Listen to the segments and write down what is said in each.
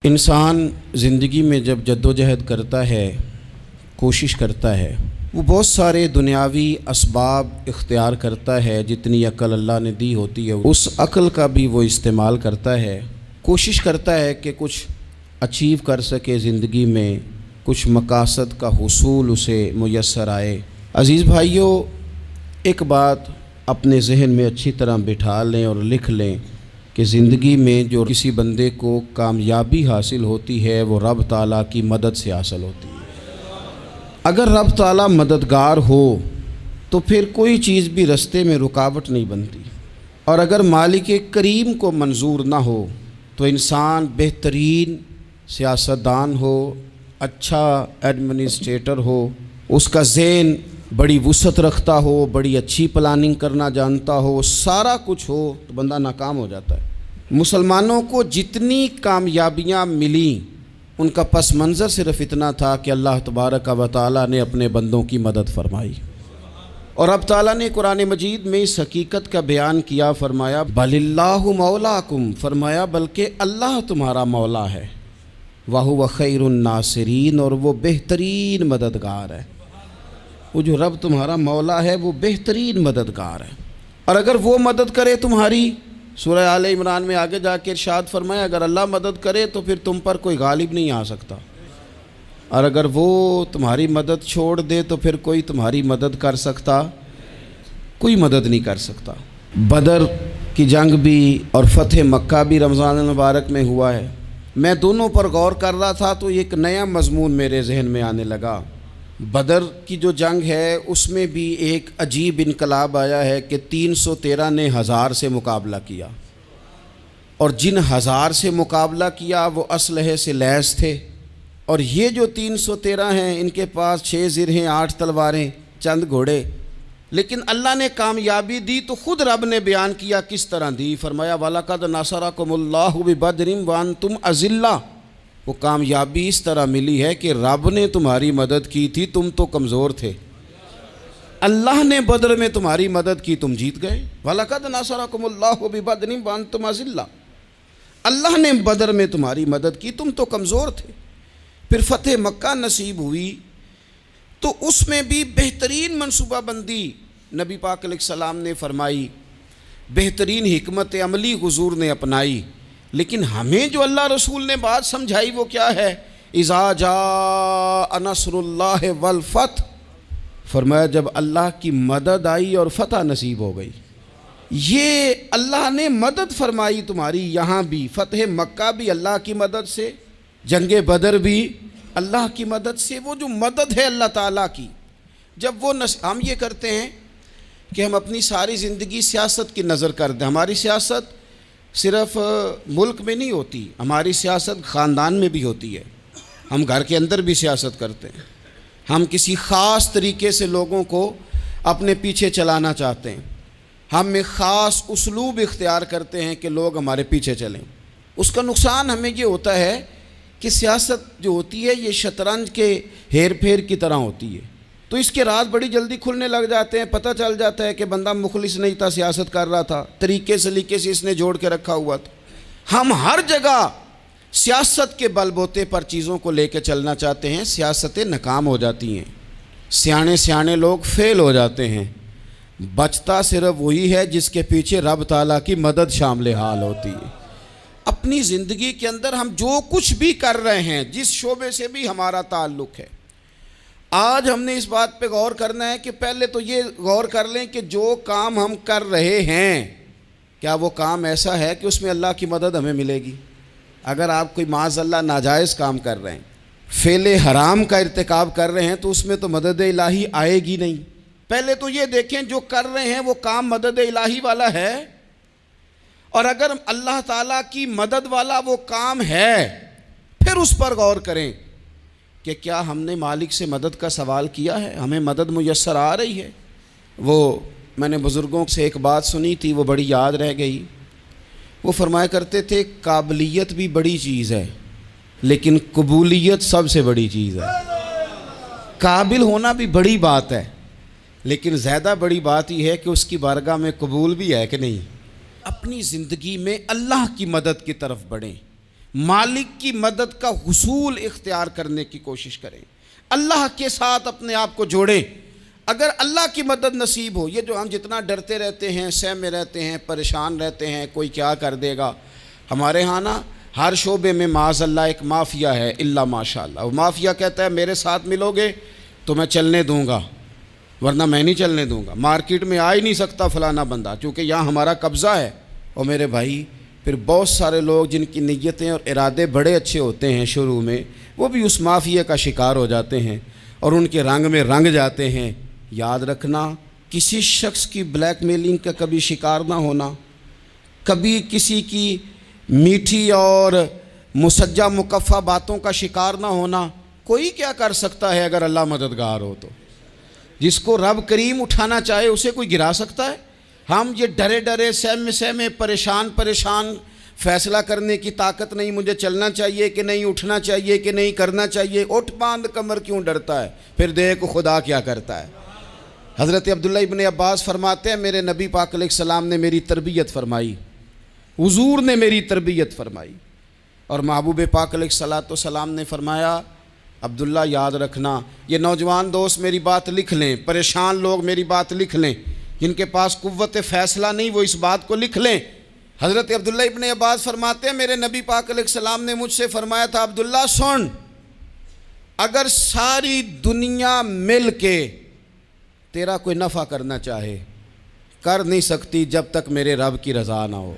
انسان زندگی میں جب جدوجہد کرتا ہے، کوشش کرتا ہے، وہ بہت سارے دنیاوی اسباب اختیار کرتا ہے، جتنی عقل اللہ نے دی ہوتی ہے اس عقل کا بھی وہ استعمال کرتا ہے، کوشش کرتا ہے کہ کچھ اچیو کر سکے زندگی میں، کچھ مقاصد کا حصول اسے میسر آئے۔ عزیز بھائیوں، ایک بات اپنے ذہن میں اچھی طرح بٹھا لیں اور لکھ لیں کہ زندگی میں جو کسی بندے کو کامیابی حاصل ہوتی ہے وہ رب تعالیٰ کی مدد سے حاصل ہوتی ہے۔ اگر رب تعالیٰ مددگار ہو تو پھر کوئی چیز بھی رستے میں رکاوٹ نہیں بنتی، اور اگر مالک کریم کو منظور نہ ہو تو انسان بہترین سیاستدان ہو، اچھا ایڈمنسٹریٹر ہو، اس کا ذہن بڑی وسعت رکھتا ہو، بڑی اچھی پلاننگ کرنا جانتا ہو، سارا کچھ ہو، تو بندہ ناکام ہو جاتا ہے۔ مسلمانوں کو جتنی کامیابیاں ملیں ان کا پس منظر صرف اتنا تھا کہ اللہ تبارک و تعالیٰ نے اپنے بندوں کی مدد فرمائی، اور اب تعالیٰ نے قرآن مجید میں اس حقیقت کا بیان کیا، فرمایا بل اللہ مولاکم، فرمایا بلکہ اللہ تمہارا مولا ہے، وَهُوَ خَيْرُ النَّاصِرِينَ، اور وہ بہترین مددگار ہے۔ وہ جو رب تمہارا مولا ہے وہ بہترین مددگار ہے، اور اگر وہ مدد کرے تمہاری، سورہ آل عمران میں آگے جا کے ارشاد فرمایا اگر اللہ مدد کرے تو پھر تم پر کوئی غالب نہیں آ سکتا، اور اگر وہ تمہاری مدد چھوڑ دے تو پھر کوئی تمہاری مدد کر سکتا، کوئی مدد نہیں کر سکتا۔ بدر کی جنگ بھی اور فتح مکہ بھی رمضان المبارک میں ہوا ہے۔ میں دونوں پر غور کر رہا تھا تو ایک نیا مضمون میرے ذہن میں آنے لگا۔ بدر کی جو جنگ ہے اس میں بھی ایک عجیب انقلاب آیا ہے کہ 313 نے 1000 سے مقابلہ کیا، اور جن 1000 سے مقابلہ کیا وہ اسلحے سے لیس تھے، اور یہ جو 313 ہیں ان کے پاس 6 زرہیں، 8 تلواریں، چند گھوڑے، لیکن اللہ نے کامیابی دی تو خود رب نے بیان کیا کس طرح دی، فرمایا وَلَقَدْ نَصَرَكُمُ اللَّهُ بِبَدْرٍ وَأَنْتُمْ أَذِلَّةٌ۔ وہ کامیابی اس طرح ملی ہے کہ رب نے تمہاری مدد کی تھی، تم تو کمزور تھے، اللہ نے بدر میں تمہاری مدد کی، تم جیت گئے۔ وَلَقَدْ نَصَرَكُمُ اللَّهُ بِبَدْرٍ وَأَنْتُمْ أَذِلَّةٌ، اللہ نے بدر میں تمہاری مدد کی، تم تو کمزور تھے۔ پھر فتح مکہ نصیب ہوئی تو اس میں بھی بہترین منصوبہ بندی نبی پاک علیہ السلام نے فرمائی، بہترین حکمت عملی حضور نے اپنائی، لیکن ہمیں جو اللہ رسول نے بات سمجھائی وہ کیا ہے؟ اذا جاء نصر اللہ والفتح، فرمایا جب اللہ کی مدد آئی اور فتح نصیب ہو گئی۔ یہ اللہ نے مدد فرمائی تمہاری، یہاں بھی فتح مکہ بھی اللہ کی مدد سے، جنگ بدر بھی اللہ کی مدد سے۔ وہ جو مدد ہے اللہ تعالیٰ کی، جب وہ ہم یہ کرتے ہیں کہ ہم اپنی ساری زندگی سیاست کی نظر کر دیں، ہماری سیاست صرف ملک میں نہیں ہوتی، ہماری سیاست خاندان میں بھی ہوتی ہے، ہم گھر کے اندر بھی سیاست کرتے ہیں، ہم کسی خاص طریقے سے لوگوں کو اپنے پیچھے چلانا چاہتے ہیں، ہم ایک خاص اسلوب اختیار کرتے ہیں کہ لوگ ہمارے پیچھے چلیں۔ اس کا نقصان ہمیں یہ ہوتا ہے کہ سیاست جو ہوتی ہے یہ شطرنج کے ہیر پھیر کی طرح ہوتی ہے، تو اس کے راز بڑی جلدی کھلنے لگ جاتے ہیں، پتہ چل جاتا ہے کہ بندہ مخلص نہیں تھا، سیاست کر رہا تھا، طریقے سلیقے سے اس نے جوڑ کے رکھا ہوا تھا۔ ہم ہر جگہ سیاست کے بل بوتے پر چیزوں کو لے کے چلنا چاہتے ہیں، سیاستیں ناکام ہو جاتی ہیں، سیانے لوگ فیل ہو جاتے ہیں، بچتا صرف وہی ہے جس کے پیچھے رب تعالیٰ کی مدد شامل حال ہوتی ہے۔ اپنی زندگی کے اندر ہم جو کچھ بھی کر رہے ہیں، جس شعبے سے بھی ہمارا تعلق ہے، آج ہم نے اس بات پہ غور کرنا ہے کہ پہلے تو یہ غور کر لیں کہ جو کام ہم کر رہے ہیں کیا وہ کام ایسا ہے کہ اس میں اللہ کی مدد ہمیں ملے گی؟ اگر آپ کوئی معاذ اللہ ناجائز کام کر رہے ہیں، فعل حرام کا ارتکاب کر رہے ہیں، تو اس میں تو مدد الہی آئے گی نہیں۔ پہلے تو یہ دیکھیں جو کر رہے ہیں وہ کام مدد الہی والا ہے، اور اگر اللہ تعالیٰ کی مدد والا وہ کام ہے پھر اس پر غور کریں کہ کیا ہم نے مالک سے مدد کا سوال کیا ہے، ہمیں مدد میسر آ رہی ہے۔ وہ میں نے بزرگوں سے ایک بات سنی تھی، وہ بڑی یاد رہ گئی۔ وہ فرمایا کرتے تھے قابلیت بھی بڑی چیز ہے لیکن قبولیت سب سے بڑی چیز ہے۔ قابل ہونا بھی بڑی بات ہے لیکن زیادہ بڑی بات یہ ہے کہ اس کی بارگاہ میں قبول بھی ہے کہ نہیں۔ اپنی زندگی میں اللہ کی مدد کی طرف بڑھیں، مالک کی مدد کا حصول اختیار کرنے کی کوشش کریں، اللہ کے ساتھ اپنے آپ کو جوڑیں۔ اگر اللہ کی مدد نصیب ہو، یہ جو ہم جتنا ڈرتے رہتے ہیں، سہمے رہتے ہیں، پریشان رہتے ہیں کوئی کیا کر دے گا، ہمارے ہاں نا ہر شعبے میں معاذ اللہ ایک مافیا ہے، الا ماشاء اللہ۔ وہ مافیا کہتا ہے میرے ساتھ ملو گے تو میں چلنے دوں گا، ورنہ میں نہیں چلنے دوں گا، مارکیٹ میں آ ہی نہیں سکتا فلانا بندہ، چونکہ یہاں ہمارا قبضہ ہے۔ اور میرے بھائی پھر بہت سارے لوگ جن کی نیتیں اور ارادے بڑے اچھے ہوتے ہیں شروع میں، وہ بھی اس مافیا کا شکار ہو جاتے ہیں اور ان کے رنگ میں رنگ جاتے ہیں۔ یاد رکھنا، کسی شخص کی بلیک میلنگ کا کبھی شکار نہ ہونا، کبھی کسی کی میٹھی اور مسجع مکفہ باتوں کا شکار نہ ہونا۔ کوئی کیا کر سکتا ہے اگر اللہ مددگار ہو تو؟ جس کو رب کریم اٹھانا چاہے اسے کوئی گرا سکتا ہے؟ ہم یہ ڈرے ڈرے سہمے پریشان فیصلہ کرنے کی طاقت نہیں، مجھے چلنا چاہیے کہ نہیں، اٹھنا چاہیے کہ نہیں، کرنا چاہیے، اٹھ باندھ کمر کیوں ڈرتا ہے؟ پھر دیکھ خدا کیا کرتا ہے۔ حضرت عبداللہ ابن عباس فرماتے ہیں میرے نبی پاک علیہ السلام نے میری تربیت فرمائی، حضور نے میری تربیت فرمائی، اور محبوب پاک علیہ السلام نے فرمایا عبداللہ یاد رکھنا، یہ نوجوان دوست میری بات لکھ لیں، پریشان لوگ میری بات لکھ لیں، جن کے پاس قوت فیصلہ نہیں وہ اس بات کو لکھ لیں۔ حضرت عبداللہ ابن عباس فرماتے ہیں میرے نبی پاک علیہ السلام نے مجھ سے فرمایا تھا عبداللہ سن، اگر ساری دنیا مل کے تیرا کوئی نفع کرنا چاہے، کر نہیں سکتی جب تک میرے رب کی رضا نہ ہو،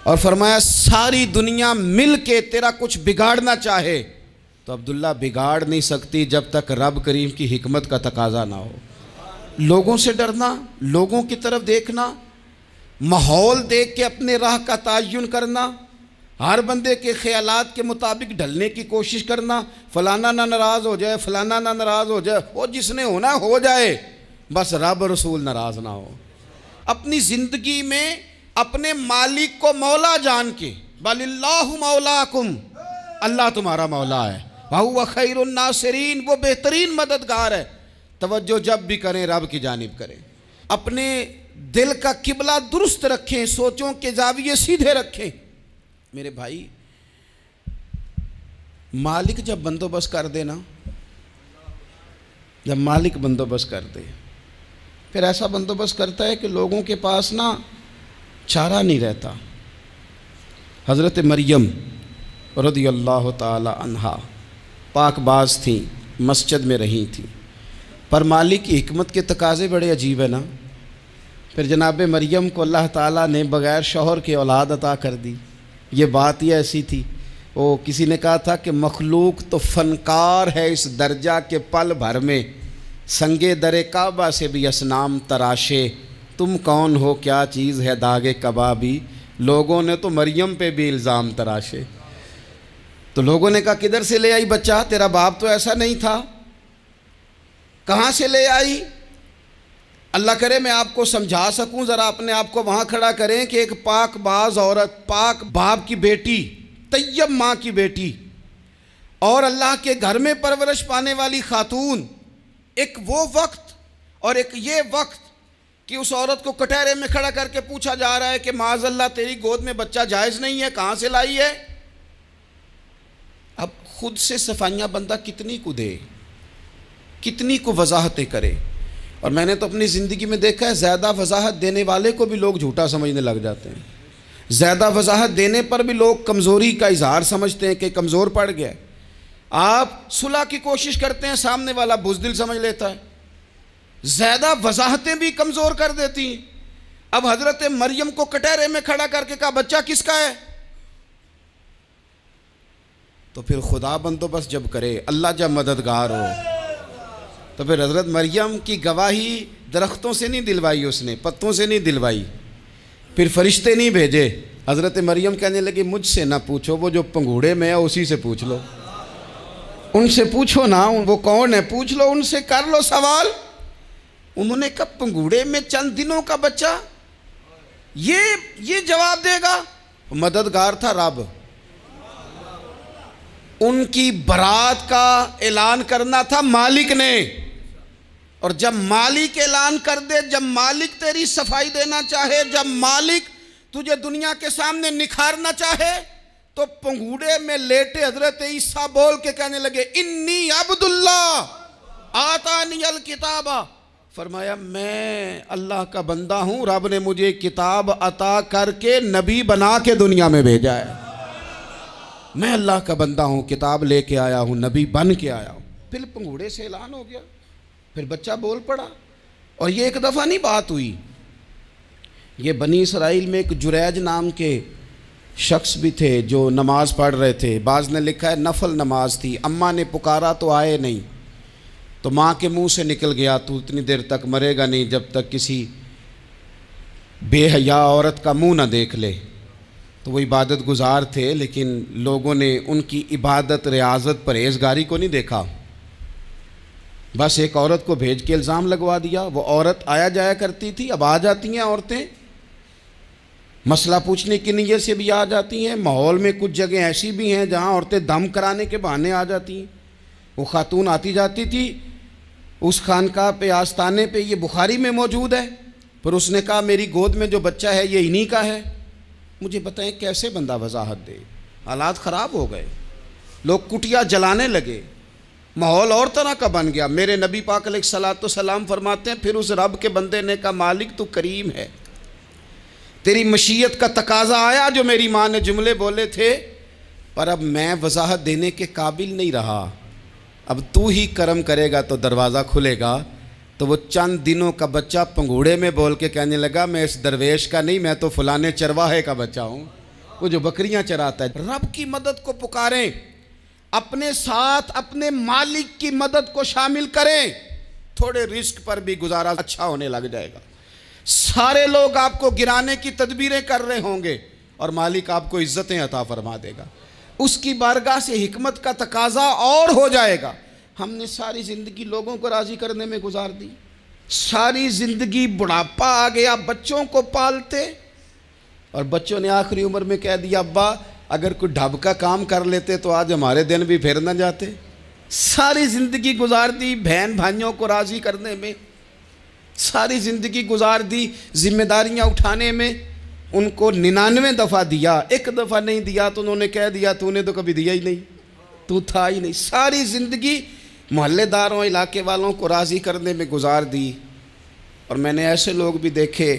اور فرمایا ساری دنیا مل کے تیرا کچھ بگاڑنا چاہے تو عبداللہ بگاڑ نہیں سکتی جب تک رب کریم کی حکمت کا تقاضا نہ ہو۔ لوگوں سے ڈرنا، لوگوں کی طرف دیکھنا، ماحول دیکھ کے اپنے راہ کا تعین کرنا، ہر بندے کے خیالات کے مطابق ڈھلنے کی کوشش کرنا، فلانا نہ ناراض ہو جائے، فلانا نہ ناراض ہو جائے، وہ جس نے ہونا ہو جائے، بس رب رسول ناراض نہ ہو۔ اپنی زندگی میں اپنے مالک کو مولا جان کے، بل اللہ مولاکم، اللہ تمہارا مولا ہے، وَهُوَ خَيْرُ النَّاصِرِينَ، وہ بہترین مددگار ہے۔ توجہ جب بھی کریں رب کی جانب کریں، اپنے دل کا قبلہ درست رکھیں، سوچوں کے زاویے سیدھے رکھیں۔ میرے بھائی مالک جب بندوبست کر دے نا، جب مالک بندوبست کر دے پھر ایسا بندوبست کرتا ہے کہ لوگوں کے پاس نا چارہ نہیں رہتا۔ حضرت مریم رضی اللہ تعالی عنہا پاک باز تھیں، مسجد میں رہی تھیں، پر مالک کی حکمت کے تقاضے بڑے عجیب ہیں نا۔ پھر جناب مریم کو اللہ تعالیٰ نے بغیر شوہر کے اولاد عطا کر دی۔ یہ بات ہی ایسی تھی، وہ کسی نے کہا تھا کہ مخلوق تو فنکار ہے اس درجہ کے پل بھر میں، سنگے در کعبہ سے بھی اصنام تراشے، تم کون ہو کیا چیز ہے داغ کبابی، لوگوں نے تو مریم پہ بھی الزام تراشے۔ تو لوگوں نے کہا کدھر سے لے آئی بچہ، تیرا باپ تو ایسا نہیں تھا، کہاں سے لے آئی؟ اللہ کرے میں آپ کو سمجھا سکوں، ذرا اپنے آپ کو وہاں کھڑا کریں کہ ایک پاک باز عورت، پاک باپ کی بیٹی، طیب ماں کی بیٹی، اور اللہ کے گھر میں پرورش پانے والی خاتون، ایک وہ وقت اور ایک یہ وقت کہ اس عورت کو کٹہرے میں کھڑا کر کے پوچھا جا رہا ہے کہ معاذ اللہ تیری گود میں بچہ جائز نہیں ہے، کہاں سے لائی ہے؟ اب خود سے صفائیاں بندہ کتنی کو دے، کتنی کو وضاحتیں کرے۔ اور میں نے تو اپنی زندگی میں دیکھا ہے زیادہ وضاحت دینے والے کو بھی لوگ جھوٹا سمجھنے لگ جاتے ہیں، زیادہ وضاحت دینے پر بھی لوگ کمزوری کا اظہار سمجھتے ہیں کہ کمزور پڑ گیا۔ آپ صلح کی کوشش کرتے ہیں، سامنے والا بزدل سمجھ لیتا ہے، زیادہ وضاحتیں بھی کمزور کر دیتی ہیں۔ اب حضرت مریم کو کٹہرے میں کھڑا کر کے کہا بچہ کس کا ہے؟ تو پھر خدا بندوبست جب کرے، اللہ جب مددگار ہو، تو پھر حضرت مریم کی گواہی درختوں سے نہیں دلوائی، اس نے پتوں سے نہیں دلوائی، پھر فرشتے نہیں بھیجے۔ حضرت مریم کہنے لگی مجھ سے نہ پوچھو، وہ جو پنگوڑے میں ہے اسی سے پوچھ لو، ان سے پوچھو نا، وہ کون ہے پوچھ لو، ان سے کر لو سوال۔ انہوں نے کہا پنگوڑے میں چند دنوں کا بچہ یہ جواب دے گا؟ مددگار تھا رب، ان کی برات کا اعلان کرنا تھا مالک نے، اور جب مالک اعلان کر دے، جب مالک تیری صفائی دینا چاہے، جب مالک تجھے دنیا کے سامنے نکھارنا چاہے، تو پنگوڑے میں لیٹے حضرت عیسیٰ بول کے کہنے لگے انی عبداللہ آتانی الکتابہ، فرمایا میں اللہ کا بندہ ہوں، رب نے مجھے کتاب عطا کر کے نبی بنا کے دنیا میں بھیجا ہے، میں اللہ کا بندہ ہوں، کتاب لے کے آیا ہوں، نبی بن کے آیا ہوں۔ پھر پنگوڑے سے اعلان ہو گیا، پھر بچہ بول پڑا، اور یہ ایک دفعہ نہیں بات ہوئی۔ یہ بنی اسرائیل میں ایک جریج نام کے شخص بھی تھے جو نماز پڑھ رہے تھے، بعض نے لکھا ہے نفل نماز تھی، اماں نے پکارا تو آئے نہیں، تو ماں کے منہ سے نکل گیا تو اتنی دیر تک مرے گا نہیں جب تک کسی بے حیا عورت کا منہ نہ دیکھ لے۔ تو وہ عبادت گزار تھے، لیکن لوگوں نے ان کی عبادت، ریاضت، پرہیزگاری کو نہیں دیکھا، بس ایک عورت کو بھیج کے الزام لگوا دیا۔ وہ عورت آیا جایا کرتی تھی، اب آ جاتی ہیں عورتیں، مسئلہ پوچھنے کی نیت سے بھی آ جاتی ہیں۔ ماحول میں کچھ جگہ ایسی بھی ہیں جہاں عورتیں دم کرانے کے بہانے آ جاتی ہیں۔ وہ خاتون آتی جاتی تھی اس خانقاہ پہ، آستانے پہ، یہ بخاری میں موجود ہے، پھر اس نے کہا میری گود میں جو بچہ ہے یہ انہی کا ہے۔ مجھے بتائیں کیسے بندہ وضاحت دے؟ حالات خراب ہو گئے، لوگ کٹیا جلانے لگے، ماحول اور طرح کا بن گیا۔ میرے نبی پاک علیہ الصلوۃ والسلام فرماتے ہیں پھر اس رب کے بندے نے کہا مالک تو کریم ہے، تیری مشیت کا تقاضا آیا جو میری ماں نے جملے بولے تھے، پر اب میں وضاحت دینے کے قابل نہیں رہا، اب تو ہی کرم کرے گا تو دروازہ کھلے گا۔ تو وہ چند دنوں کا بچہ پنگوڑے میں بول کے کہنے لگا میں اس درویش کا نہیں، میں تو فلانے چرواہے کا بچہ ہوں، وہ جو بکریاں چراتا ہے۔ رب کی مدد کو پکاریں، اپنے ساتھ اپنے مالک کی مدد کو شامل کریں، تھوڑے رزق پر بھی گزارا اچھا ہونے لگ جائے گا۔ سارے لوگ آپ کو گرانے کی تدبیریں کر رہے ہوں گے اور مالک آپ کو عزتیں عطا فرما دے گا، اس کی بارگاہ سے حکمت کا تقاضا اور ہو جائے گا۔ ہم نے ساری زندگی لوگوں کو راضی کرنے میں گزار دی، ساری زندگی بڑھاپا آ گیا بچوں کو پالتے، اور بچوں نے آخری عمر میں کہہ دیا ابا اگر کوئی ڈھب کا کام کر لیتے تو آج ہمارے دن بھی پھر نہ جاتے۔ ساری زندگی گزار دی بہن بھائیوں کو راضی کرنے میں، ساری زندگی گزار دی ذمہ داریاں اٹھانے میں، ان کو 99 دفعہ دیا، ایک دفعہ نہیں دیا تو انہوں نے کہہ دیا تو نے تو کبھی دیا ہی نہیں، تو تھا ہی نہیں۔ ساری زندگی محلے داروں، علاقے والوں کو راضی کرنے میں گزار دی۔ اور میں نے ایسے لوگ بھی دیکھے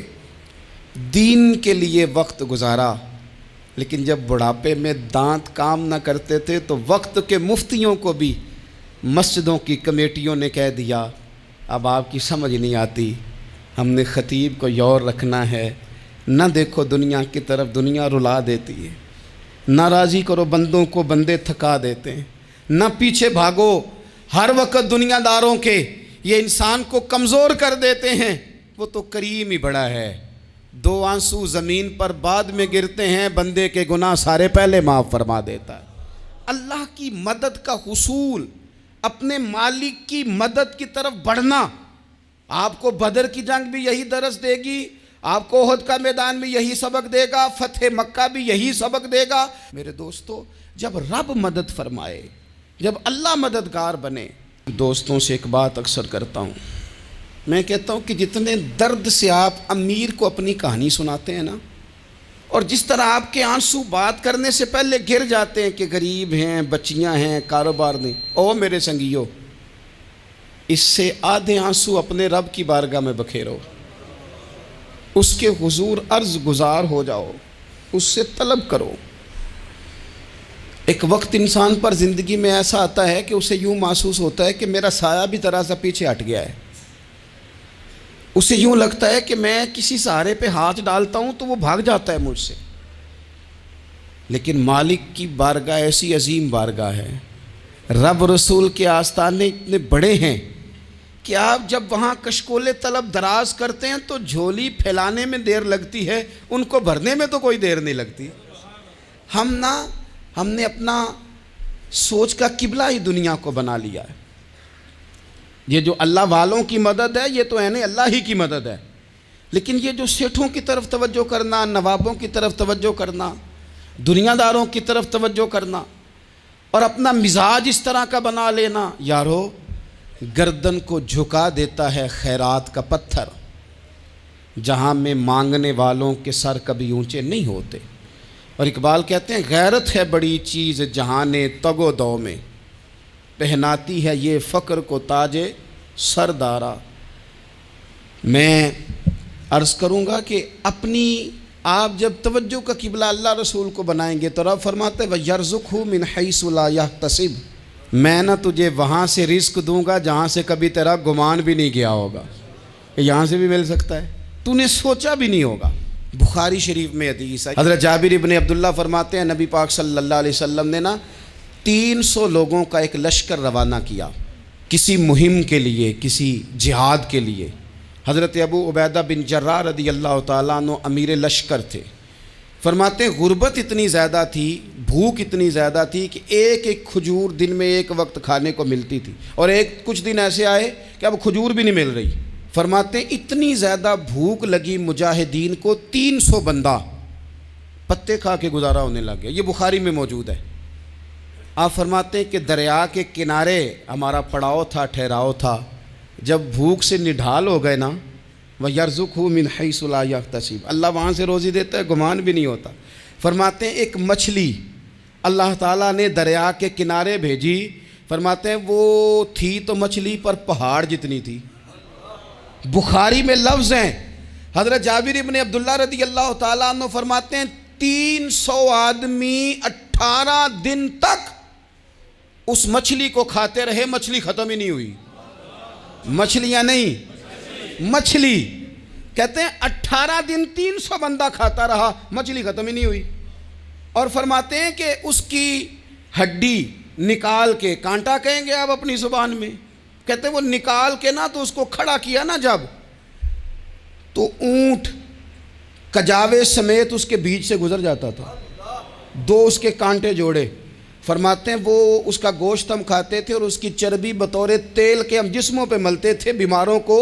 دین کے لیے وقت گزارا، لیکن جب بڑھاپے میں دانت کام نہ کرتے تھے تو وقت کے مفتیوں کو بھی مسجدوں کی کمیٹیوں نے کہہ دیا اب آپ کی سمجھ نہیں آتی، ہم نے خطیب کو یور رکھنا ہے، نہ دیکھو دنیا کی طرف، دنیا رلا دیتی ہے، نہ راضی کرو بندوں کو، بندے تھکا دیتے ہیں، نہ پیچھے بھاگو ہر وقت دنیا داروں کے، یہ انسان کو کمزور کر دیتے ہیں۔ وہ تو کریم ہی بڑا ہے، 2 آنسو زمین پر بعد میں گرتے ہیں، بندے کے گناہ سارے پہلے معاف فرما دیتا ہے۔ اللہ کی مدد کا حصول، اپنے مالک کی مدد کی طرف بڑھنا، آپ کو بدر کی جنگ بھی یہی درس دے گی، آپ کو احد کا میدان بھی یہی سبق دے گا، فتح مکہ بھی یہی سبق دے گا۔ میرے دوستو جب رب مدد فرمائے، جب اللہ مددگار بنے، دوستوں سے ایک بات اکثر کرتا ہوں، میں کہتا ہوں کہ جتنے درد سے آپ امیر کو اپنی کہانی سناتے ہیں نا، اور جس طرح آپ کے آنسو بات کرنے سے پہلے گر جاتے ہیں کہ غریب ہیں، بچیاں ہیں، کاروبار نہیں، او میرے سنگیو، اس سے آدھے آنسو اپنے رب کی بارگاہ میں بکھیرو، اس کے حضور عرض گزار ہو جاؤ، اس سے طلب کرو۔ ایک وقت انسان پر زندگی میں ایسا آتا ہے کہ اسے یوں محسوس ہوتا ہے کہ میرا سایہ بھی ذرا سا پیچھے ہٹ گیا ہے، اسے یوں لگتا ہے کہ میں کسی سہارے پہ ہاتھ ڈالتا ہوں تو وہ بھاگ جاتا ہے مجھ سے، لیکن مالک کی بارگاہ ایسی عظیم بارگاہ ہے، رب رسول کے آستانے اتنے بڑے ہیں کہ آپ جب وہاں کشکول طلب دراز کرتے ہیں تو جھولی پھیلانے میں دیر لگتی ہے، ان کو بھرنے میں تو کوئی دیر نہیں لگتی۔ ہم نے اپنا سوچ کا قبلہ ہی دنیا کو بنا لیا ہے۔ یہ جو اللہ والوں کی مدد ہے یہ تو ہے اللہ ہی کی مدد ہے، لیکن یہ جو سیٹھوں کی طرف توجہ کرنا، نوابوں کی طرف توجہ کرنا، دنیا داروں کی طرف توجہ کرنا، اور اپنا مزاج اس طرح کا بنا لینا، یارو گردن کو جھکا دیتا ہے خیرات کا پتھر، جہاں میں مانگنے والوں کے سر کبھی اونچے نہیں ہوتے۔ اور اقبال کہتے ہیں غیرت ہے بڑی چیز جہان تگ و دو میں، پہناتی ہے یہ فقر کو تاج سردارا۔ میں عرض کروں گا کہ اپنی آپ جب توجہ کا قبلہ اللہ رسول کو بنائیں گے تو رب فرماتے ہیں وَيَرْزُقْهُ مِنْ حَيْثُ لَا يَحْتَسِبُ، میں نہ تجھے وہاں سے رزق دوں گا جہاں سے کبھی تیرا گمان بھی نہیں کیا ہوگا، یہاں سے بھی مل سکتا ہے، تو نے سوچا بھی نہیں ہوگا۔ بخاری شریف میں حدیث ہے، حضرت جابر ابن عبداللہ فرماتے ہیں نبی پاک صلی اللہ علیہ وسلم نے 300 لوگوں کا ایک لشکر روانہ کیا کسی مہم کے لیے، کسی جہاد کے لیے۔ حضرت ابو عبیدہ بن جراح رضی اللہ تعالیٰ عنہ امیر لشکر تھے۔ فرماتے ہیں غربت اتنی زیادہ تھی، بھوک اتنی زیادہ تھی کہ ایک ایک کھجور دن میں ایک وقت کھانے کو ملتی تھی، اور کچھ دن ایسے آئے کہ اب کھجور بھی نہیں مل رہی۔ فرماتے ہیں اتنی زیادہ بھوک لگی مجاہدین کو 300 بندہ پتے کھا کے گزارا ہونے لگ گیا۔ یہ بخاری میں موجود ہے۔ آپ فرماتے ہیں کہ دریا کے کنارے ہمارا پڑاؤ تھا، ٹھہراؤ تھا، جب بھوک سے نڈھال ہو گئے نا، وَيَرْزُقْهُ مِنْ حَيْثُ لَا يَحْتَسِبُ، اللہ وہاں سے روزی دیتا ہے، گمان بھی نہیں ہوتا۔ فرماتے ہیں ایک مچھلی اللہ تعالیٰ نے دریا کے کنارے بھیجی، فرماتے ہیں وہ تھی تو مچھلی پر پہاڑ جتنی تھی۔ بخاری میں لفظ ہیں، حضرت جابر ابن عبداللہ رضی اللہ تعالیٰ عنہ فرماتے ہیں 300 آدمی 18 دن تک اس مچھلی کو کھاتے رہے، مچھلی ختم ہی نہیں ہوئی۔ مچھلیاں نہیں، مچھلی کہتے ہیں 18 دن 300 بندہ کھاتا رہا، مچھلی ختم ہی نہیں ہوئی۔ اور فرماتے ہیں کہ اس کی ہڈی نکال کے، کانٹا کہیں گے آپ اپنی زبان میں، کہتے ہیں وہ نکال کے نا تو اس کو کھڑا کیا نا جب، تو اونٹ کجاوے سمیت اس کے بیچ سے گزر جاتا تھا، 2 اس کے کانٹے جوڑے۔ فرماتے ہیں وہ اس کا گوشت ہم کھاتے تھے اور اس کی چربی بطور تیل کے ہم جسموں پہ ملتے تھے، بیماروں کو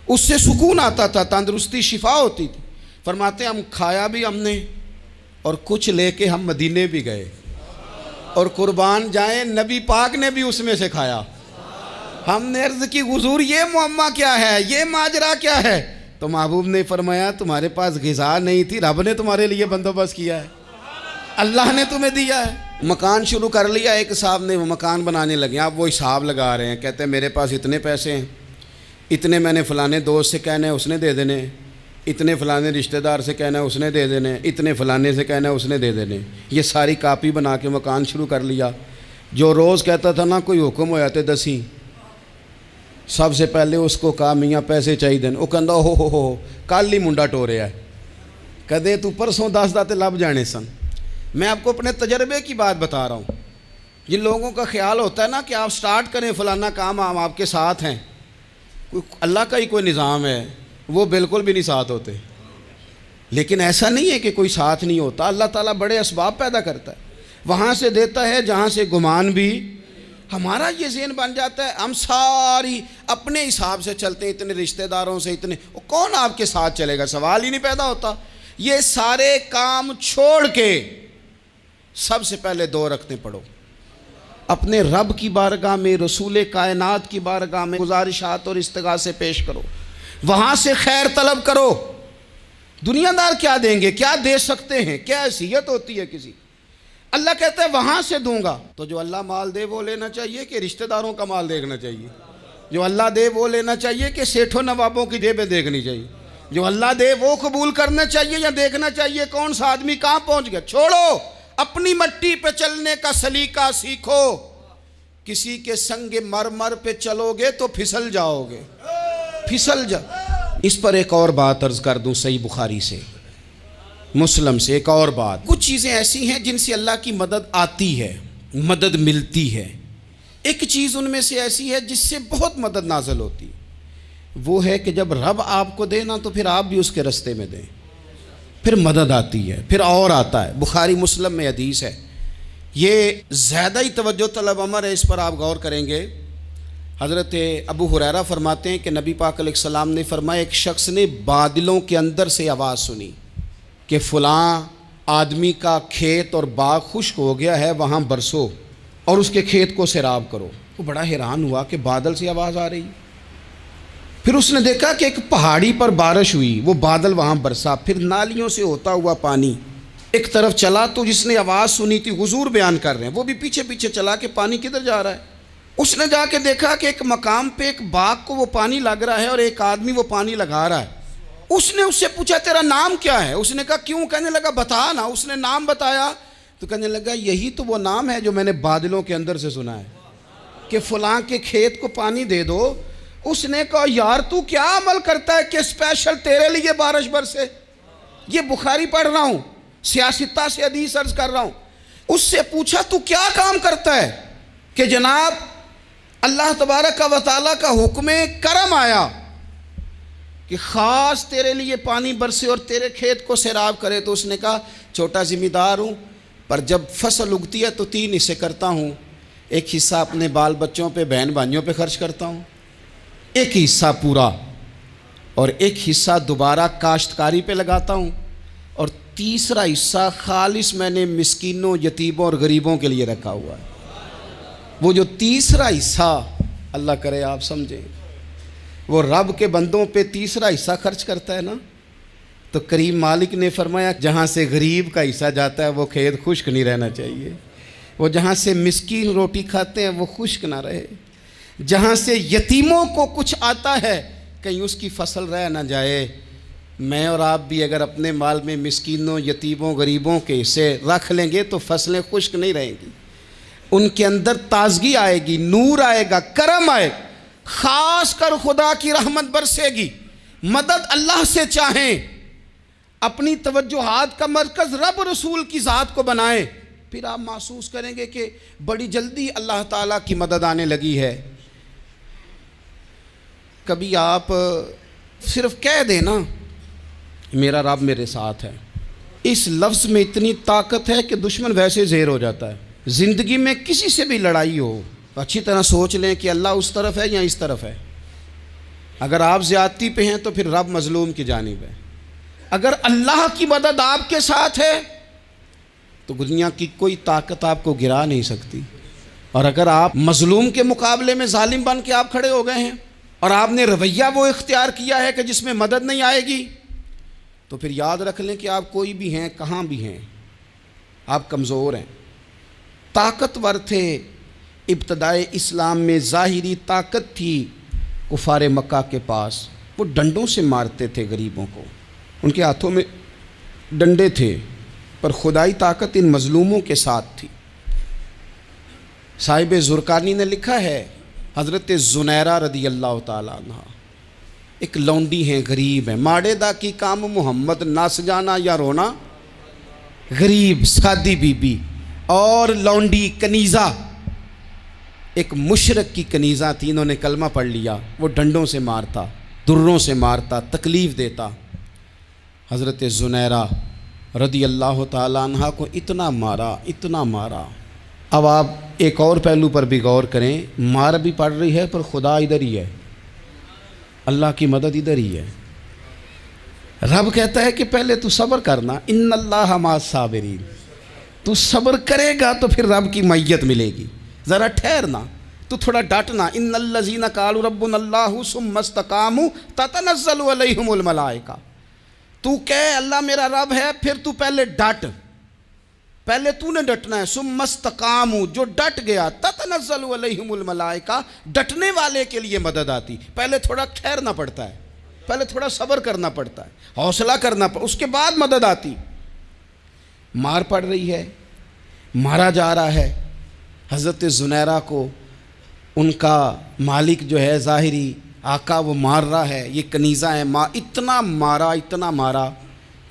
اس سے سکون آتا تھا، تندرستی شفا ہوتی تھی۔ فرماتے ہیں ہم کھایا بھی ہم نے، اور کچھ لے کے ہم مدینے بھی گئے، اور قربان جائیں نبی پاک نے بھی اس میں سے کھایا۔ ہم نے عرض کی حضور یہ معمہ کیا ہے، یہ ماجرا کیا ہے؟ تو محبوب نے فرمایا تمہارے پاس غذا نہیں تھی، رب نے تمہارے لیے بندوبست کیا ہے، اللہ نے تمہیں دیا ہے۔ مکان شروع کر لیا، ایک صاحب نے وہ مکان بنانے لگے، آپ وہ حساب لگا رہے ہیں، کہتے ہیں میرے پاس اتنے پیسے ہیں، اتنے میں نے فلانے دوست سے کہنا ہے اس نے دے دینے، اتنے فلانے رشتہ دار سے کہنا ہے اس نے دے دینے، اتنے فلانے سے کہنا ہے اس نے دے دینے۔ یہ ساری کاپی بنا کے مکان شروع کر لیا۔ جو روز کہتا تھا نا کوئی حکم ہو جاتے 10 سب سے پہلے اس کو کہا میاں پیسے چاہیے دین، وہ کہندا ہو کل ہی منڈا ٹوریا ہے، کدے تو پرسوں 10 داتے لب جانے سن۔ میں آپ کو اپنے تجربے کی بات بتا رہا ہوں۔ جن لوگوں کا خیال ہوتا ہے نا کہ آپ سٹارٹ کریں فلانا کام، ہم آپ کے ساتھ ہیں، اللہ کا ہی کوئی نظام ہے، وہ بالکل بھی نہیں ساتھ ہوتے۔ لیکن ایسا نہیں ہے کہ کوئی ساتھ نہیں ہوتا، اللہ تعالیٰ بڑے اسباب پیدا کرتا ہے، وہاں سے دیتا ہے جہاں سے گمان بھی۔ ہمارا یہ ذہن بن جاتا ہے ہم ساری اپنے حساب سے چلتے ہیں، اتنے رشتہ داروں سے اتنے، کون آپ کے ساتھ چلے گا؟ سوال ہی نہیں پیدا ہوتا۔ یہ سارے کام چھوڑ کے سب سے پہلے 2 رکعتیں پڑھو، اپنے رب کی بارگاہ میں، رسول کائنات کی بارگاہ میں گزارشات اور استغاثے پیش کرو، وہاں سے خیر طلب کرو۔ دنیا دار کیا دیں گے، کیا دے سکتے ہیں، کیا حیثیت ہوتی ہے کسی؟ اللہ کہتا ہے وہاں سے دوں گا۔ تو جو اللہ مال دے وہ لینا چاہیے کہ رشتہ داروں کا مال دیکھنا چاہیے؟ جو اللہ دے وہ لینا چاہیے کہ سیٹھوں نوابوں کی جیبیں دیکھنی چاہیے؟ جو اللہ دے وہ قبول کرنا چاہیے یا دیکھنا چاہیے کون سا آدمی کہاں پہنچ گیا؟ چھوڑو، اپنی مٹی پہ چلنے کا سلیقہ سیکھو۔ کسی کے سنگ مرمر پہ چلو گے تو پھسل جاؤ گے، پھسل جا۔ اس پر ایک اور بات عرض کر دوں، صحیح بخاری سے، مسلم سے ایک اور بات۔ کچھ چیزیں ایسی ہیں جن سے اللہ کی مدد آتی ہے، مدد ملتی ہے۔ ایک چیز ان میں سے ایسی ہے جس سے بہت مدد نازل ہوتی، وہ ہے کہ جب رب آپ کو دے نا تو پھر آپ بھی اس کے رستے میں دیں، پھر مدد آتی ہے، پھر اور آتا ہے۔ بخاری مسلم میں حدیث ہے، یہ زیادہ ہی توجہ طلب امر ہے، اس پر آپ غور کریں گے۔ حضرت ابو ہریرہ فرماتے ہیں کہ نبی پاک علیہ السلام نے فرمایا ایک شخص نے بادلوں کے اندر سے آواز سنی کہ فلاں آدمی کا کھیت اور باغ خشک ہو گیا ہے، وہاں برسو اور اس کے کھیت کو سیراب کرو۔ وہ بڑا حیران ہوا کہ بادل سے آواز آ رہی۔ پھر اس نے دیکھا کہ ایک پہاڑی پر بارش ہوئی، وہ بادل وہاں برسا، پھر نالیوں سے ہوتا ہوا پانی ایک طرف چلا تو جس نے آواز سنی تھی حضور بیان کر رہے ہیں، وہ بھی پیچھے پیچھے چلا کہ پانی کدھر جا رہا ہے۔ اس نے جا کے دیکھا کہ ایک مقام پہ ایک باغ کو وہ پانی لگ رہا ہے اور ایک آدمی وہ پانی لگا رہا ہے۔ اس نے اس سے پوچھا تیرا نام کیا ہے؟ اس نے کہا کیوں؟ کہنے لگا بتا نا۔ اس نے نام بتایا تو کہنے لگا یہی تو وہ نام ہے جو میں نے بادلوں کے اندر سے سنا ہے کہ فلاں کے کھیت کو پانی دے دو۔ اس نے کہا یار تو کیا عمل کرتا ہے کہ اسپیشل تیرے لیے بارش برسے؟ یہ بخاری پڑھ رہا ہوں، سیاستہ سے حدیث عرض کر رہا ہوں۔ اس سے پوچھا تو کیا کام کرتا ہے کہ جناب اللہ تبارک و تعالیٰ کا حکم کرم آیا کہ خاص تیرے لیے پانی برسے اور تیرے کھیت کو سیراب کرے؟ تو اس نے کہا چھوٹا ذمہ دار ہوں، پر جب فصل اگتی ہے تو 3 حصے کرتا ہوں، ایک حصہ اپنے بال بچوں پہ بہن بھائیوں پہ خرچ کرتا ہوں، ایک حصہ پورا، اور ایک حصہ دوبارہ کاشتکاری پہ لگاتا ہوں، اور تیسرا حصہ خالص میں نے مسکینوں، یتیموں اور غریبوں کے لیے رکھا ہوا ہے۔ وہ جو تیسرا حصہ اللہ کرے آپ سمجھیں، وہ رب کے بندوں پہ تیسرا حصہ خرچ کرتا ہے نا، تو کریم مالک نے فرمایا جہاں سے غریب کا حصہ جاتا ہے وہ کھیت خشک نہیں رہنا چاہیے، وہ جہاں سے مسکین روٹی کھاتے ہیں وہ خشک نہ رہے، جہاں سے یتیموں کو کچھ آتا ہے کہیں اس کی فصل رہ نہ جائے۔ میں اور آپ بھی اگر اپنے مال میں مسکینوں، یتیموں، غریبوں کے حصے رکھ لیں گے تو فصلیں خشک نہیں رہیں گی، ان کے اندر تازگی آئے گی، نور آئے گا، کرم آئے گا، خاص کر خدا کی رحمت برسے گی۔ مدد اللہ سے چاہیں، اپنی توجہات کا مرکز رب رسول کی ذات کو بنائیں، پھر آپ محسوس کریں گے کہ بڑی جلدی اللہ تعالیٰ کی مدد آنے لگی ہے۔ کبھی آپ صرف کہہ دیں نا میرا رب میرے ساتھ ہے، اس لفظ میں اتنی طاقت ہے کہ دشمن ویسے زیر ہو جاتا ہے۔ زندگی میں کسی سے بھی لڑائی ہو تو اچھی طرح سوچ لیں کہ اللہ اس طرف ہے یا اس طرف ہے۔ اگر آپ زیادتی پہ ہیں تو پھر رب مظلوم کی جانب ہے۔ اگر اللہ کی مدد آپ کے ساتھ ہے تو دنیا کی کوئی طاقت آپ کو گرا نہیں سکتی، اور اگر آپ مظلوم کے مقابلے میں ظالم بن کے آپ کھڑے ہو گئے ہیں اور آپ نے رویہ وہ اختیار کیا ہے کہ جس میں مدد نہیں آئے گی، تو پھر یاد رکھ لیں کہ آپ کوئی بھی ہیں، کہاں بھی ہیں، آپ کمزور ہیں۔ طاقتور تھے ابتدائے اسلام میں، ظاہری طاقت تھی کفار مکہ کے پاس، وہ ڈنڈوں سے مارتے تھے غریبوں کو، ان کے ہاتھوں میں ڈنڈے تھے، پر خدائی طاقت ان مظلوموں کے ساتھ تھی۔ صاحب زرقانی نے لکھا ہے حضرت زنیرہ رضی اللہ تعالیٰ عنہ ایک لونڈی ہیں، غریب ہیں، ماڑے دا کی کام محمد نس جانا یا رونا، غریب سادی بی بی اور لونڈی کنیزہ، ایک مشرک کی کنیزہ تھی، انہوں نے کلمہ پڑھ لیا، وہ ڈنڈوں سے مارتا، دروں سے مارتا، تکلیف دیتا۔ حضرت زنیرہ رضی اللہ تعالیٰ عنہ کو اتنا مارا، اتنا مارا۔ اب آپ ایک اور پہلو پر بھی غور کریں، مار بھی پڑ رہی ہے پر خدا ادھر ہی ہے، اللہ کی مدد ادھر ہی ہے۔ رب کہتا ہے کہ پہلے تو صبر کرنا، ان اللہ مع الصابرین، تو صبر کرے گا تو پھر رب کی معیت ملے گی، ذرا ٹھہرنا، تو تھوڑا ڈٹنا۔ ان الذین قالوا ربنا اللہ ثم استقاموا تتنزل علیہم الملائکہ، تو کہے اللہ میرا رب ہے، پھر تو پہلے ڈٹ، پہلے تو نے ڈٹنا ہے۔ ثم استقاموا، جو ڈٹ گیا، تتنزل علیہم الملائکہ، ڈٹنے والے کے لیے مدد آتی، پہلے تھوڑا ٹھہرنا پڑتا ہے، پہلے تھوڑا صبر کرنا پڑتا ہے، حوصلہ کرنا پڑتا ہے، اس کے بعد مدد آتی۔ مار پڑ رہی ہے، مارا جا رہا ہے حضرت زنیرہ کو، ان کا مالک جو ہے ظاہری آقا وہ مار رہا ہے، یہ کنیزہ ہے، اتنا مارا اتنا مارا،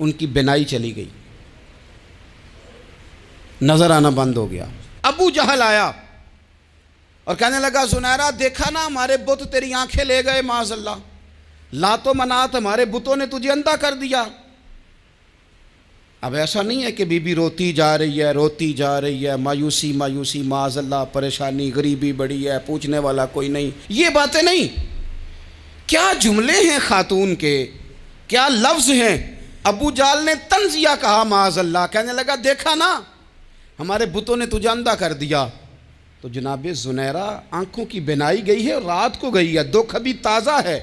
ان کی بینائی چلی گئی، نظر آنا بند ہو گیا۔ ابو جہل آیا اور کہنے لگا زنیرہ دیکھا نا ہمارے بت تیری آنکھیں لے گئے، معاذ اللہ، لات و منات ہمارے بتوں نے تجھے اندھا کر دیا۔ اب ایسا نہیں ہے کہ بی بی روتی جا رہی ہے، روتی جا رہی ہے، مایوسی مایوسی، معاذ اللہ، پریشانی، غریبی بڑی ہے، پوچھنے والا کوئی نہیں، یہ باتیں نہیں۔ کیا جملے ہیں خاتون کے، کیا لفظ ہیں۔ ابو جہل نے تنزیہ کہا، معاذ اللہ، کہنے لگا دیکھا نا ہمارے بتوں نے تجھے اندھا کر دیا۔ تو جناب زنیرہ آنکھوں کی بینائی گئی ہے، رات کو گئی ہے، دکھ ابھی تازہ ہے،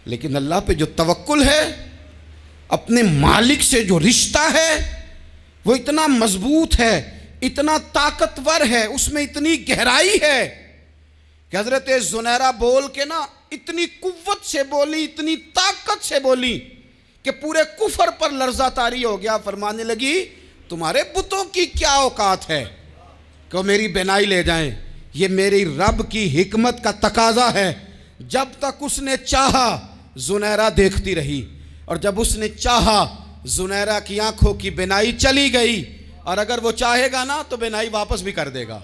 لیکن اللہ پہ جو توکل ہے، اپنے مالک سے جو رشتہ ہے، وہ اتنا مضبوط ہے، اتنا طاقتور ہے، اس میں اتنی گہرائی ہے کہ حضرت زنیرہ بول کے نا اتنی قوت سے بولی، اتنی طاقت سے بولی کہ پورے کفر پر لرزہ طاری ہو گیا۔ فرمانے لگی تمہارے بتوں کی کیا اوقات ہے کہ میری بینائی لے جائیں؟ یہ میری رب کی حکمت کا تقاضا ہے۔ جب تک اس نے چاہا زنیرہ دیکھتی رہی، اور جب اس نے چاہا زنیرہ کی آنکھوں کی بینائی چلی گئی، اور اگر وہ چاہے گا نا تو بینائی واپس بھی کر دے گا۔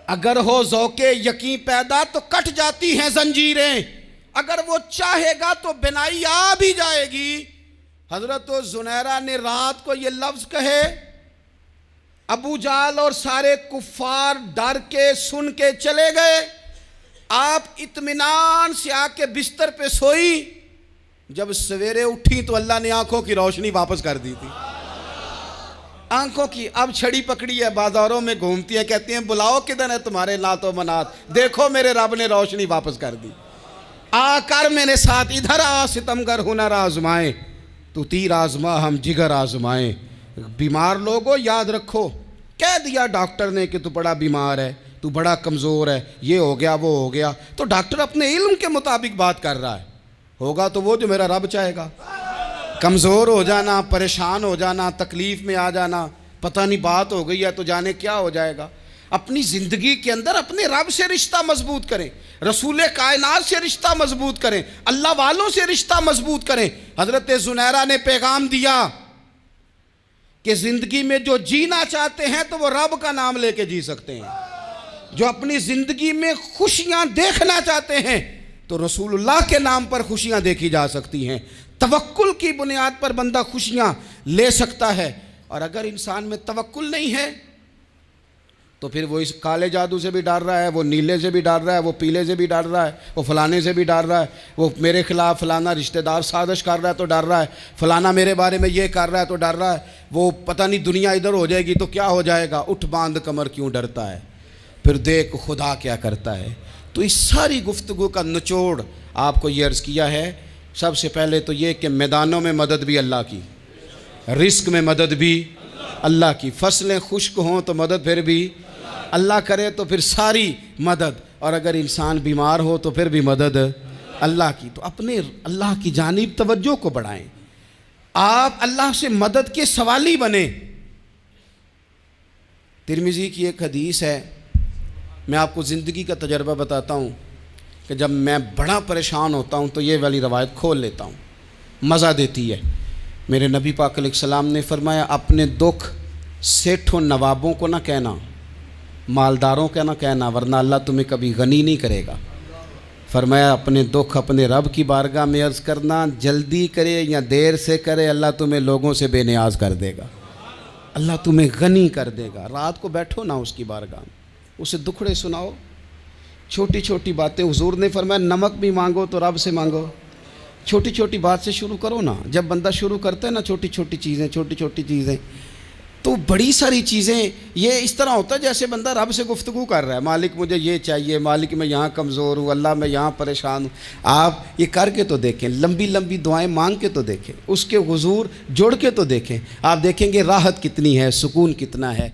اگر ہو ذوق یقین پیدا تو کٹ جاتی ہیں زنجیریں، اگر وہ چاہے گا تو بینائی آ بھی جائے گی۔ حضرت زنیرہ نے رات کو یہ لفظ کہے، ابو جہل اور سارے کفار ڈر کے سن کے چلے گئے، آپ اطمینان سے آ کے بستر پہ سوئی۔ جب سویرے اٹھی تو اللہ نے آنکھوں کی روشنی واپس کر دی تھی۔ آنکھوں کی اب چھڑی پکڑی ہے، بازاروں میں گھومتی ہے، کہتی ہیں بلاؤ کدھر ہے تمہارے نعت و منات، دیکھو میرے رب نے روشنی واپس کر دی۔ آ کر میرے ساتھ ادھر آ ستمگر ہنر آزمائیں، تو تیر آزما ہم جگر آزمائیں۔ بیمار لوگوں یاد رکھو، کہہ دیا ڈاکٹر نے کہ تو بڑا بیمار ہے، تو بڑا کمزور ہے، یہ ہو گیا وہ ہو گیا، تو ڈاکٹر اپنے علم کے مطابق بات کر رہا ہے، ہوگا تو وہ جو میرا رب چاہے گا۔ کمزور ہو جانا، پریشان ہو جانا، تکلیف میں آ جانا، پتہ نہیں بات ہو گئی ہے تو جانے کیا ہو جائے گا۔ اپنی زندگی کے اندر اپنے رب سے رشتہ مضبوط کریں، رسول کائنات سے رشتہ مضبوط کریں، اللہ والوں سے رشتہ مضبوط کریں۔ حضرت زنیرہ نے پیغام دیا کہ زندگی میں جو جینا چاہتے ہیں تو وہ رب کا نام لے کے جی سکتے ہیں، جو اپنی زندگی میں خوشیاں دیکھنا چاہتے ہیں تو رسول اللہ کے نام پر خوشیاں دیکھی جا سکتی ہیں۔ توکل کی بنیاد پر بندہ خوشیاں لے سکتا ہے، اور اگر انسان میں توکل نہیں ہے تو پھر وہ اس کالے جادو سے بھی ڈر رہا ہے، وہ نیلے سے بھی ڈر رہا ہے، وہ پیلے سے بھی ڈر رہا ہے، وہ فلانے سے بھی ڈر رہا ہے، وہ میرے خلاف فلانا رشتہ دار سازش کر رہا ہے تو ڈر رہا ہے، فلانا میرے بارے میں یہ کر رہا ہے تو ڈر رہا ہے، وہ پتہ نہیں دنیا ادھر ہو جائے گی تو کیا ہو جائے گا، اٹھ باندھ کمر کیوں ڈرتا ہے، پھر دیکھ خدا کیا کرتا ہے۔ تو اس ساری گفتگو کا نچوڑ آپ کو یہ عرض کیا ہے، سب سے پہلے تو یہ کہ میدانوں میں مدد بھی اللہ کی، رزق میں مدد بھی اللہ کی، فصلیں خشک ہوں تو مدد پھر بھی اللہ کرے، تو پھر ساری مدد، اور اگر انسان بیمار ہو تو پھر بھی مدد اللہ کی۔ تو اپنے اللہ کی جانب توجہ کو بڑھائیں، آپ اللہ سے مدد کے سوالی بنیں۔ ترمذی کی ایک حدیث ہے، میں آپ کو زندگی کا تجربہ بتاتا ہوں کہ جب میں بڑا پریشان ہوتا ہوں تو یہ والی روایت کھول لیتا ہوں، مزہ دیتی ہے۔ میرے نبی پاک علیہ السلام نے فرمایا اپنے دکھ سیٹھوں نوابوں کو نہ کہنا، مالداروں کا نہ کہنا، ورنہ اللہ تمہیں کبھی غنی نہیں کرے گا۔ فرمایا اپنے دکھ اپنے رب کی بارگاہ میں عرض کرنا، جلدی کرے یا دیر سے کرے اللہ تمہیں لوگوں سے بے نیاز کر دے گا، اللہ تمہیں غنی کر دے گا۔ رات کو بیٹھو نا اس کی بارگاہ میں، اسے دکھڑے سناؤ، چھوٹی چھوٹی باتیں۔ حضور نے فرمایا نمک بھی مانگو تو رب سے مانگو، چھوٹی چھوٹی بات سے شروع کرو نا۔ جب بندہ شروع کرتا ہے نا چھوٹی چھوٹی چیزیں تو بڑی ساری چیزیں یہ اس طرح ہوتا ہے جیسے بندہ رب سے گفتگو کر رہا ہے، مالک مجھے یہ چاہیے، مالک میں یہاں کمزور ہوں، اللہ میں یہاں پریشان ہوں۔ آپ یہ کر کے تو دیکھیں، لمبی لمبی دعائیں مانگ کے تو دیکھیں، اس کے حضور جوڑ کے تو دیکھیں، آپ دیکھیں گے راحت کتنی ہے، سکون کتنا ہے۔